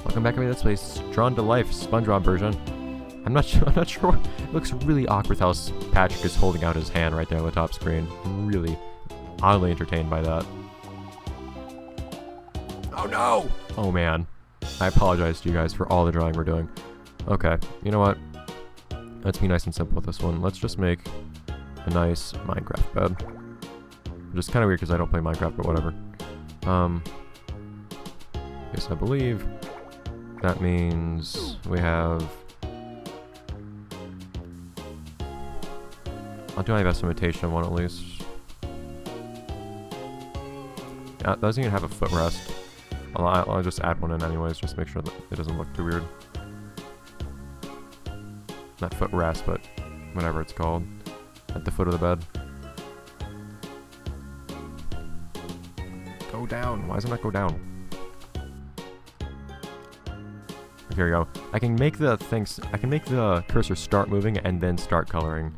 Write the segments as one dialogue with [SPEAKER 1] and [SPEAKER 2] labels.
[SPEAKER 1] Welcome back to Let's Play Drawn to Life Spongebob version. I'm not sure. It looks really awkward how Patrick is holding out his hand right there on the top screen. I'm really oddly entertained by that. Oh no! Oh man. I apologize to you guys for all the drawing we're doing. Okay, you know what? Let's be nice and simple with this one. Let's just make a nice Minecraft bed. Which is kind of weird because I don't play Minecraft, but whatever. Yes, I believe that means we have... I'll do my best imitation of one at least. Yeah, it doesn't even have a footrest. I'll just add one in anyways, just to make sure that it doesn't look too weird. Not footrest, but whatever it's called. At the foot of the bed. Go down! Why does it not go down? Here we go. I can make the things. I can make the cursor start moving and then start coloring,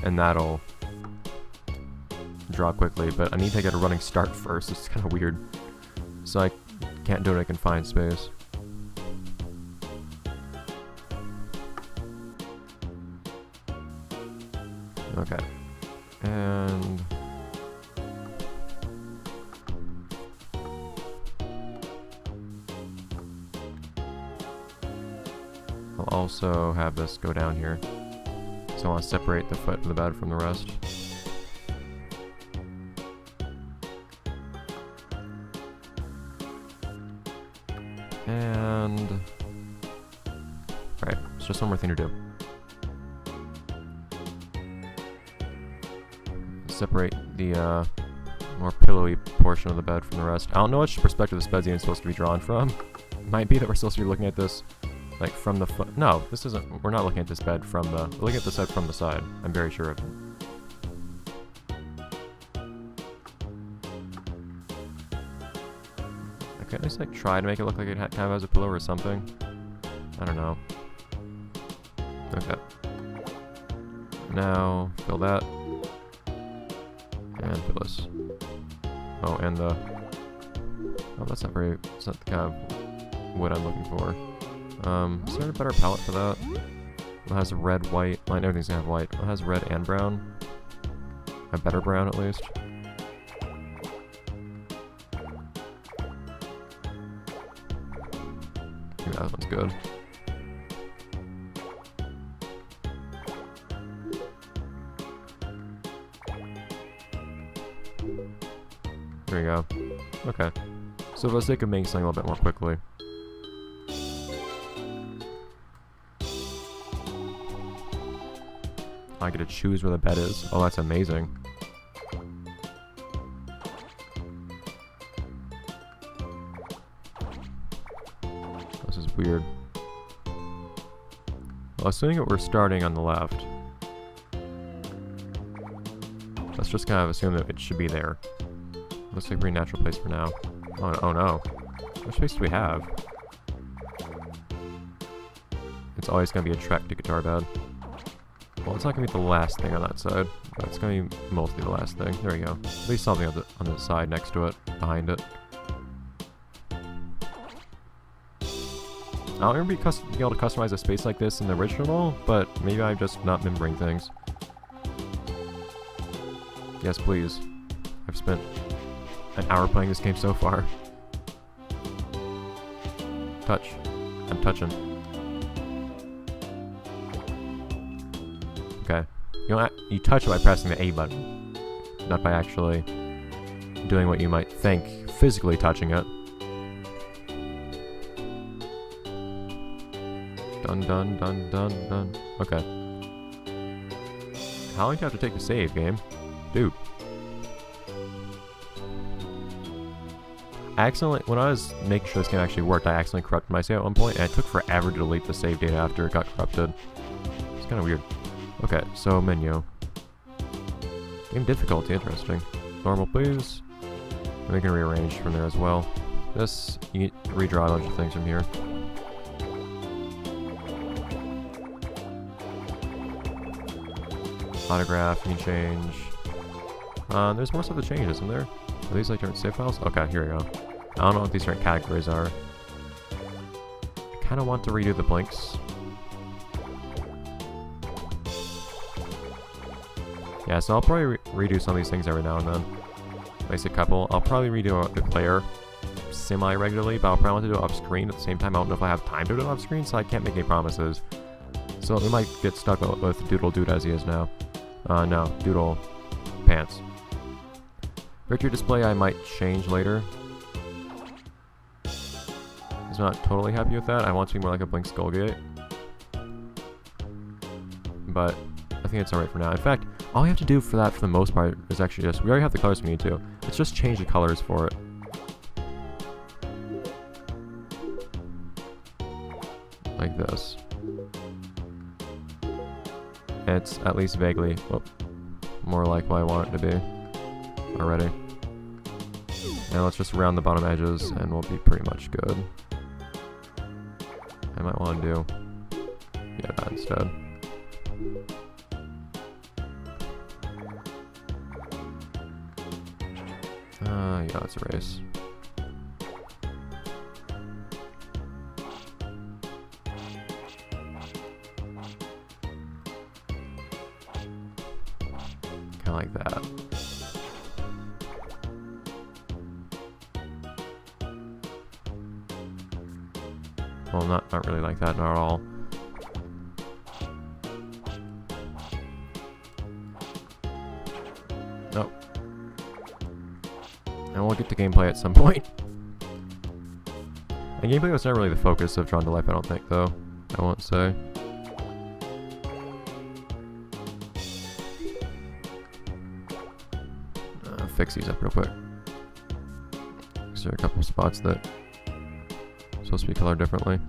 [SPEAKER 1] and that'll draw quickly. But I need to get a running start first. It's kind of weird, so I can't do it in a confined space. Okay, and I'll also have this go down here. So I want to separate the foot of the bed from the rest. And... Right, it's just one more thing to do. Separate the more pillowy portion of the bed from the rest. I don't know which perspective this bed's even supposed to be drawn from. It might be that we're supposed to be looking at this like from the foot. No, this isn't. We're not looking at this bed from the. We're looking at this bed from the side. I'm very sure of it. I can't just like try to make it look like it kind of has a pillow or something. I don't know. Okay. Now fill that and fill this. Oh, and the. Oh, that's not very. It's not the kind of wood I'm looking for. Is there a better palette for that? It has red, white. Well, everything's gonna have white. It has red and brown. A better brown, at least. Maybe that one's good. There we go. Okay. So for the sake of making something a little bit more quickly, I get to choose where the bed is. Oh, that's amazing. This is weird. Well, assuming that we're starting on the left, let's just kind of assume that it should be there. Looks like a pretty natural place for now. Oh no. What space do we have? It's always going to be a trek to guitar bed. Well, it's not going to be the last thing on that side, but it's going to be mostly the last thing. There we go. At least something on the side next to it, behind it. I don't remember being able to customize a space like this in the original, but maybe I'm just not remembering things. Yes, please. I've spent an hour playing this game so far. Touch. I'm touching. Okay. You touch it by pressing the A button, not by actually doing what you might think, physically touching it. Dun dun dun dun dun. Okay. How long do you have to take to save, game? Dude. When I was making sure this game actually worked, I accidentally corrupted my save at one point, and it took forever to delete the save data after it got corrupted. It's kind of weird. Okay, so menu. Game difficulty, interesting. Normal, please. And we can rearrange from there as well. This, you can redraw a bunch of things from here. Autograph, you can change. There's more stuff to change, isn't there? Are these like different save files? Okay, here we go. I don't know what these different categories are. kind of want to redo the blinks. Yeah, so I'll probably redo some of these things every now and then. At least a couple. I'll probably redo the player semi-regularly, but I'll probably want to do it off-screen. At the same time, I don't know if I have time to do it off-screen, so I can't make any promises. So we might get stuck with Doodle Dude as he is now. No, Doodle Pants. Victory display I might change later. I'm not totally happy with that. I want it to be more like a Blink Skullgate. But I think it's alright for now. In fact, all we have to do for that, for the most part, is actually just... We already have the colors we need to. Let's just change the colors for it. Like this. And it's at least vaguely... Oh, more like what I want it to be. Already. Now let's just round the bottom edges, and we'll be pretty much good. I might want to do... Yeah, that instead. Yeah, let's erase. Kinda like that. Well, not really like that, not at all. Nope. And we'll get to gameplay at some point. And gameplay was not really the focus of Drawn to Life, I don't think, though. I won't say. Fix these up real quick. There are a couple spots that are supposed to be colored differently.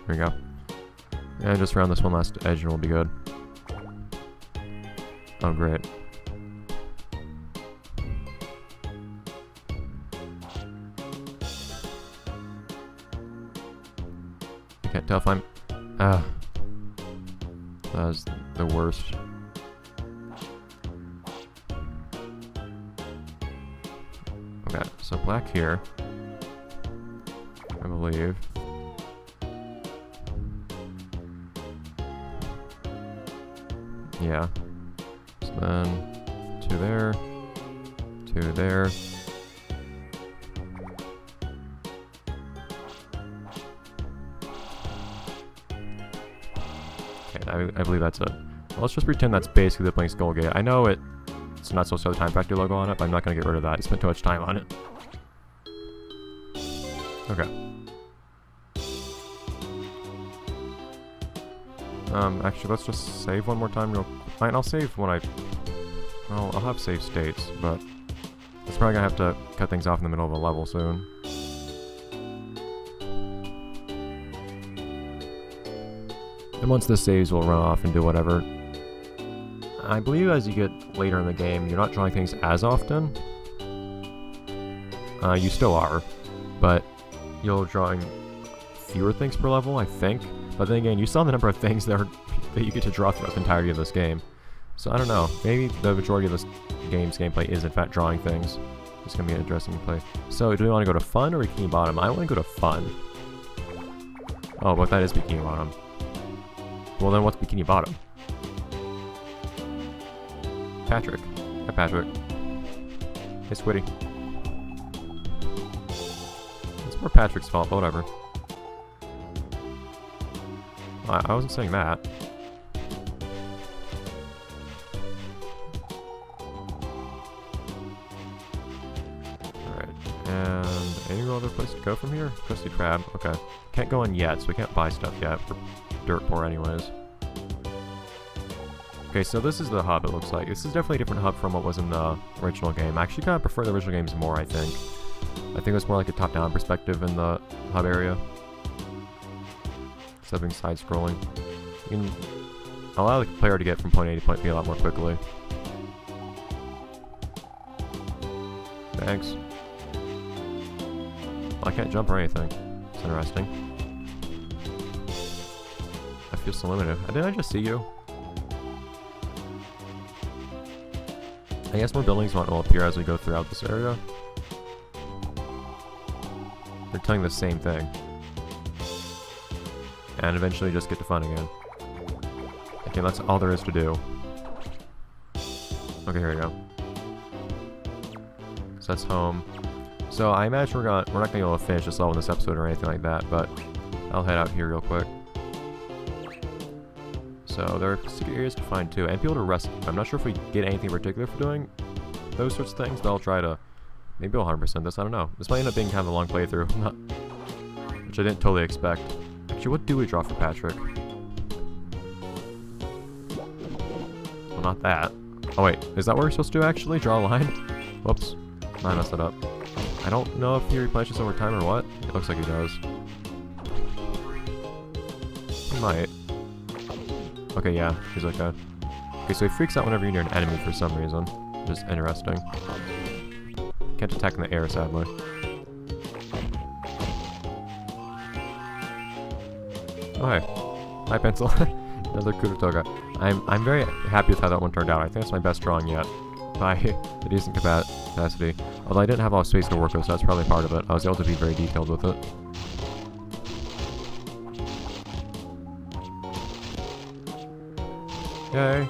[SPEAKER 1] There we go. And just round this one last edge and we'll be good. Oh, great. I can't tell if I'm... that was the worst. Okay, so black here, I believe. Yeah. So then, 2 there, 2 there. Okay, I believe that's it. Well, let's just pretend that's basically the Blink Skullgate. I know it's not supposed to have the Time Factory logo on it, but I'm not going to get rid of that. I spent too much time on it. Okay. Actually, let's just save one more time real quick. Fine, I'll save when I'll have save states, but it's probably gonna have to cut things off in the middle of a level soon. And once this saves, we'll run off and do whatever. I believe as you get later in the game, you're not drawing things as often. You still are, but you're drawing fewer things per level, I think. But then again, you saw the number of things that you get to draw throughout the entirety of this game. So I don't know, maybe the majority of this game's gameplay is in fact drawing things. It's going to be an interesting play. So do we want to go to fun or Bikini Bottom? I want to go to fun. Oh, but that is Bikini Bottom. Well then what's Bikini Bottom? Patrick. Hi Patrick. Hey Squiddy. It's more Patrick's fault, but whatever. I wasn't saying that. Alright, and any other place to go from here? Krusty Krab, okay. Can't go in yet, so we can't buy stuff yet. We're dirt poor anyways. Okay, so this is the hub, it looks like. This is definitely a different hub from what was in the original game. I actually kind of prefer the original games more, I think. I think it was more like a top-down perspective in the hub area. Instead of being side-scrolling. You can allow the player to get from point A to point B a lot more quickly. Thanks. Well, I can't jump or anything. It's interesting. I feel so limited. Didn't I just see you? I guess more buildings will appear as we go throughout this area. They're telling the same thing. And eventually just get to fun again. Okay, that's all there is to do. Okay, here we go. So that's home. So I imagine we're not gonna be able to finish this level in this episode or anything like that, but I'll head out here real quick. So there are secret areas to find too, and people to rescue. I'm not sure if we get anything in particular for doing those sorts of things, but I'll try to maybe 100% this. I don't know. This might end up being kind of a long playthrough, which I didn't totally expect. Actually, what do we draw for Patrick? Well, not that. Oh wait, is that what we're supposed to do actually? Draw a line? Whoops. I messed it up. I don't know if he replenishes over time or what. It looks like he does. He might. Okay, yeah, he's okay. Okay, so he freaks out whenever you're near an enemy for some reason. Just interesting. Can't attack in the air, sadly. Oh, hey. Hi, Pencil. Another Kurutoga. I'm very happy with how that one turned out. I think it's my best drawing yet. By a decent capacity. Although I didn't have a lot of space to work with, so that's probably part of it. I was able to be very detailed with it. Yay!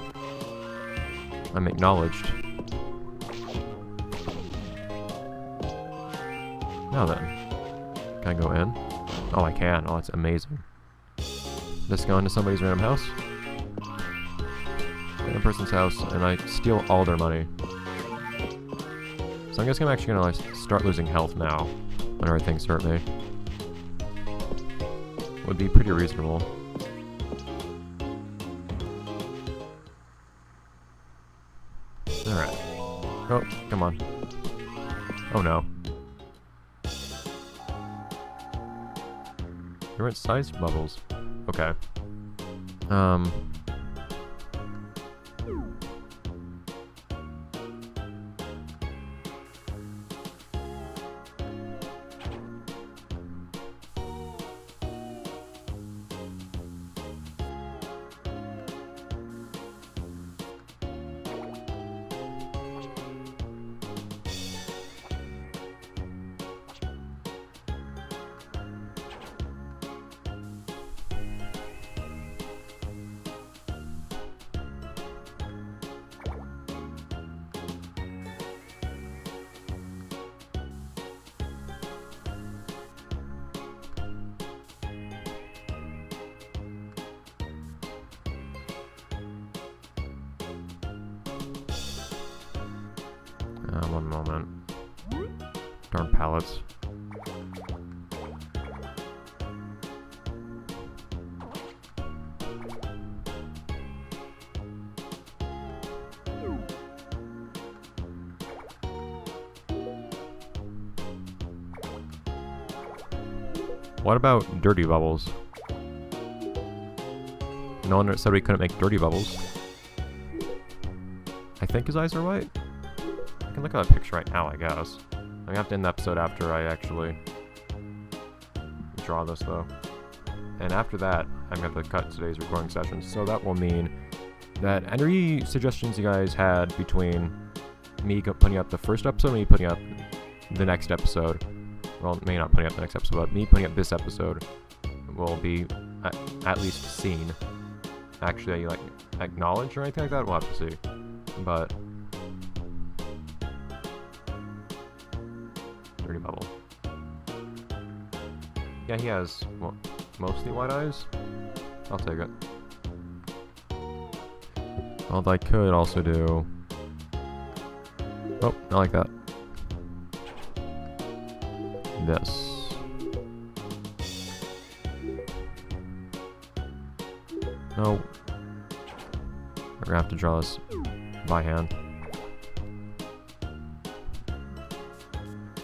[SPEAKER 1] I'm acknowledged. Now then. Can I go in? Oh, I can. Oh, that's amazing. Just go into somebody's random house. Random person's house, and I steal all their money. So I guess I'm actually gonna like, start losing health now. Whenever things hurt me. Would be pretty reasonable. Alright. Oh, come on. Oh no. Different size bubbles. Okay. One moment. Darn pallets. What about dirty bubbles? No one said we couldn't make dirty bubbles. I think his eyes are white. I can look at that picture right now, I guess. I'm gonna have to end the episode after I actually draw this, though. And after that, I'm gonna have to cut today's recording session. So that will mean that any suggestions you guys had between me putting up the first episode and me putting up the next episode, well, maybe not putting up the next episode, but me putting up this episode will be at least seen. Actually, like, acknowledged or anything like that, we'll have to see. But dirty bubble. Yeah, he has, well, mostly white eyes. I'll take it. Although I could also do... Oh, I like that. This. No. We're gonna have to draw this by hand.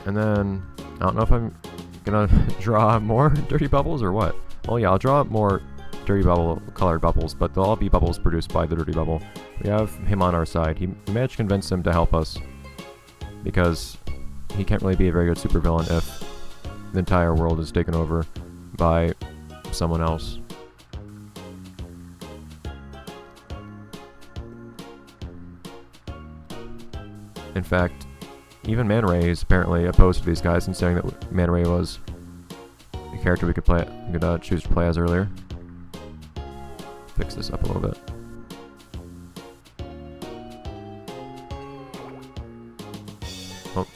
[SPEAKER 1] And then, I don't know if I'm gonna draw more dirty bubbles or what. Well, yeah, I'll draw more dirty bubble colored bubbles, but they'll all be bubbles produced by the dirty bubble. We have him on our side. We managed to convince him to help us because he can't really be a very good supervillain if the entire world is taken over by someone else. In fact, even Man Ray is apparently opposed to these guys and saying that Man Ray was a character we could choose to play as earlier. Fix this up a little bit. Oh.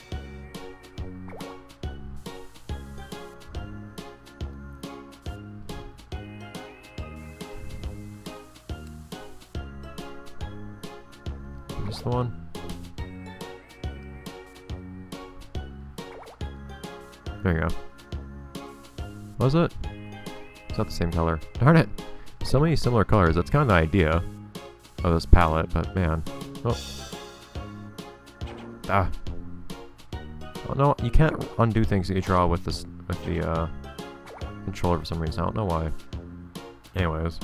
[SPEAKER 1] Is this the one? There you go. Was it? It's not the same color. Darn it! So many similar colors. That's kind of the idea of this palette, but man. Oh. Ah. Oh, no, you can't undo things that you draw with this the controller for some reason. I don't know why. Anyways.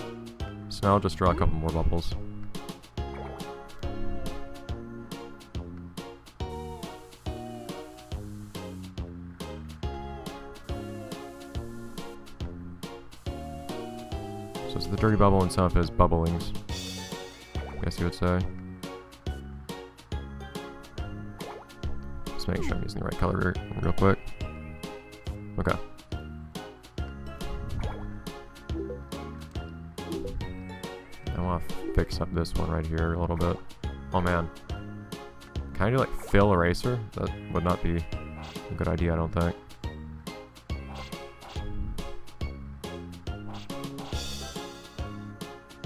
[SPEAKER 1] So now I'll just draw a couple more bubbles. So it's the dirty bubble and some of his bubblings, I guess you would say. Just make sure I'm using the right color real quick. Okay. I want to fix up this one right here a little bit. Oh man. Can I do like fill eraser? That would not be a good idea, I don't think.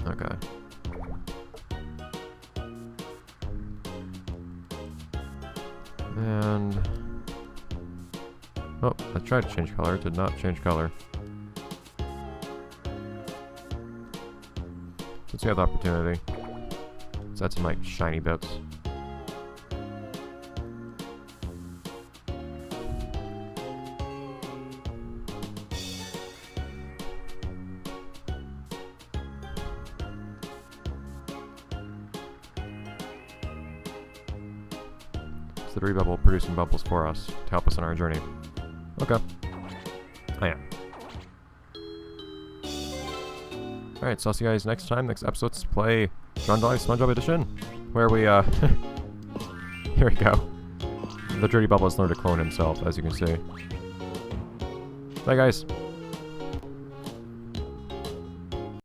[SPEAKER 1] Okay. And... oh, I tried to change color. It did not change color. Since we have the opportunity, let's add some like shiny bits. The dirty bubble producing bubbles for us to help us on our journey. Okay. Oh yeah. Alright, so I'll see you guys next time. Next episode to play John Dolly's SpongeBob Edition, where we, here we go. The dirty bubble has learned to clone himself, as you can see. Bye, guys.